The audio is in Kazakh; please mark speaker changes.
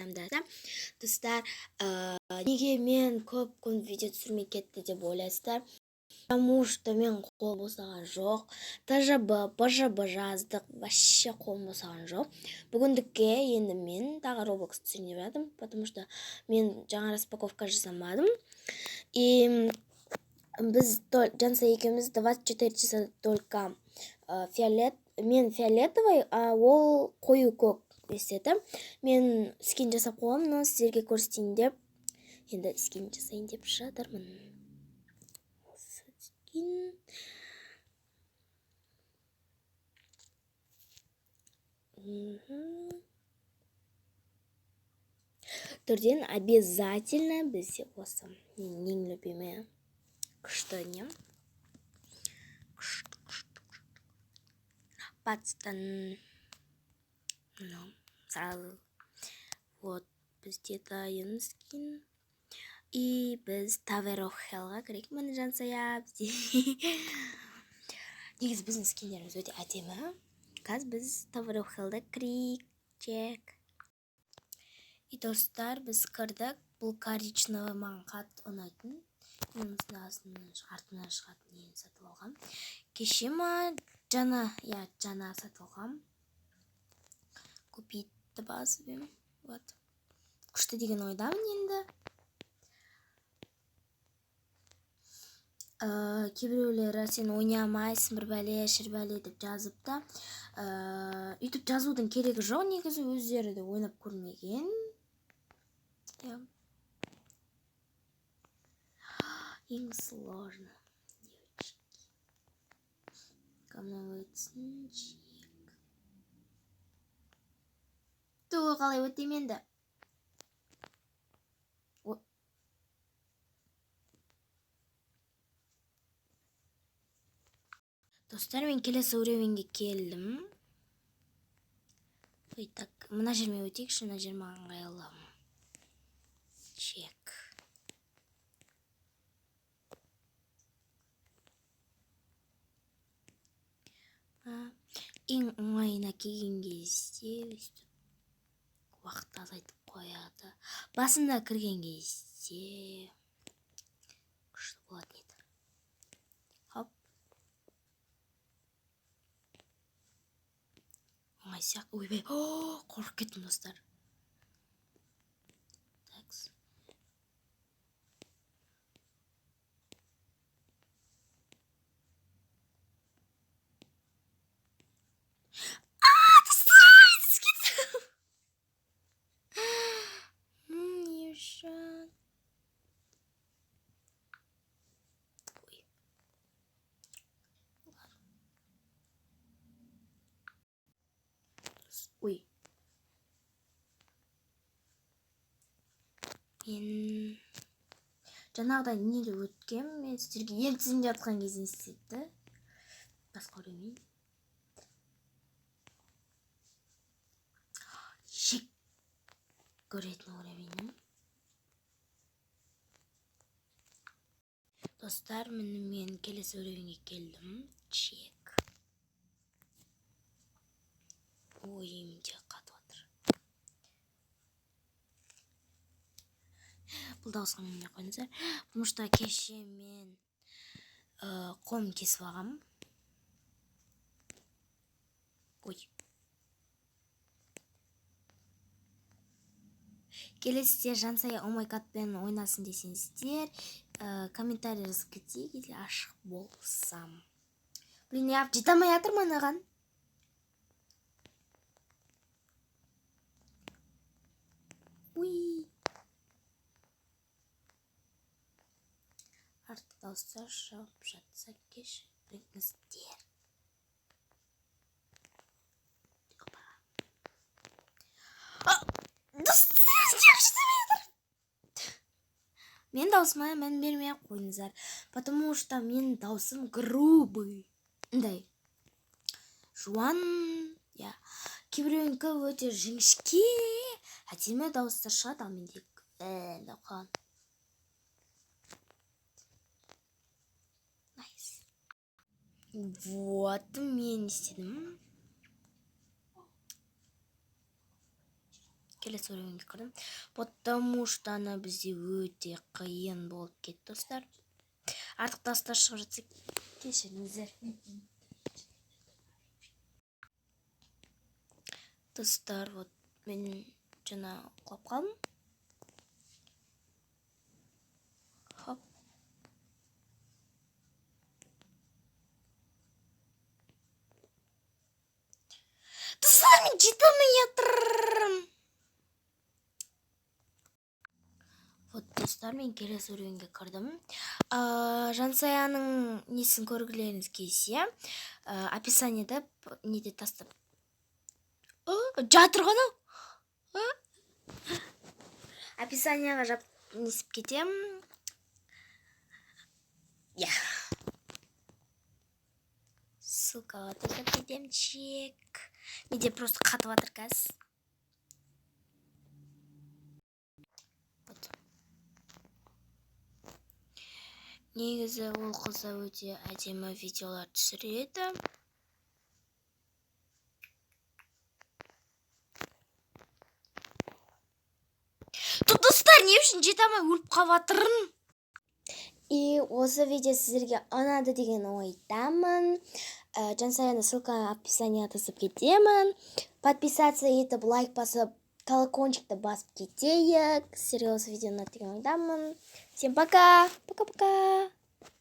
Speaker 1: айналамда. Достар, неге мен көп күн видео түсірмей кетті деп ойлайсыздар? Потому что мен қол босаған жоқ. ТЖБ, ПЖБ жаздық, вообще қолым босаған жоқ. Бүгіндікке енді мен тағы Roblox түсіріп жатырмын, потому что мен жаңа распаковка жасамадым. И біз Жанса екеуміз 24 часа только мен фиолетовый, а ол қою көк деседі. Мен скин жасап қойғам, но сіздерге көрсетейін деп, енді скин жасайын деп жатырмын. Түрден обязательно бізде осы ең любимый күшті не пацтан, сразу вот бізде дайын скин. И біз Tower of Hell'ға кірейік. Мені Жансая бізде. Негізі біздің скиндеріміз өте әдемі. Қазір біз Tower of Hell'да кірейік. Чек. И достар, біз кірдік. Бұл коричневый маған қатты ұнайтын. Мен артынан шығатын нені сатып алғам. Кеше ма жаңа сатып алғам. Купитті басып. Вот. Күшті деген ойдамын енді. Кейбіреулері сен ойнамайсың бір бәле, шір бәле деп жазып та. Үйтіп жазудың керегі жоқ, негізі өздері де ойнап көрмеген. Ең сложно, девочки. Камнан өтсін, чек. Туы қалай өтем енді? Достар, мен келесі уровеньге келдім. Так, мына жерме өтейікші, мына жер маған ыңғайлы. Чек. Ең оңайына келген кезде уақыт азайтып қояды. Басында кірген кезде күшті болады еді. Хоп. Оңай сияқты. Ойбай, қорқып кеттім достар. Такс. Ой. Мен жаңағыдай нелі өткем, мен сіздерге ел тізімде атқан кезін істетті. Басқа өлемейін. Жек көретін өлемейін. Достар, мен келесі өлемейінге келдім. Чек. Ойымде қатып отыр. Бұл дауысқа мені қойыңыздар. Потому что кеше мен қолым кесіп алғам. Ой. Келесіздер Жансая омайкатпен ойнасын десеңіздер, комментарий жазып кетейік, или ашық болсам. Блин, я жете алмай жатырмын анаған. Уй. Артық дауыстар шығып жатса кешіріңіздер. Мен даусыма мән бермей қойыңыздар, потому что мен даусым грубый. Андай. Жуан, кейбіреуінікі өте жіңішке, әдемі дауыстар шығады, ал менде қалған. Найс. Вот, мен істедім. келесі өлеңге кірдім. Потому что ана бізде өте қиын болып кетті, достар. Артық тастар шығып жатса кешіріңіздер. Достар, вот мен жаңа құлап қалдым. Хоп. Достар, мен жете алмай жатырмын. Вот, достар, мен келесі өлеңге кірдім. Жансаяның несін көргілеріңіз келсе, описаниеда неде тастап. Жатыр ғана. Описанияға несіп кетем. Я. Ссылкаға тастап кетем. Чек. Неде просто қатып атыр қазір. Негізі ол қызы өте әдемі видеолар түсіреді. Достар, не үшін жете алмай өліп қалып жатырмын? И осы видео сіздерге ұнады деген ойдамын. Жансаяны ссылканы описанияға тастап кетемін. Подписаться етіп, лайк басып, колокольчикті басып кетейік. Сіздерге осы видео ұнады деген ойдамын. Всем пока! Пока-пока!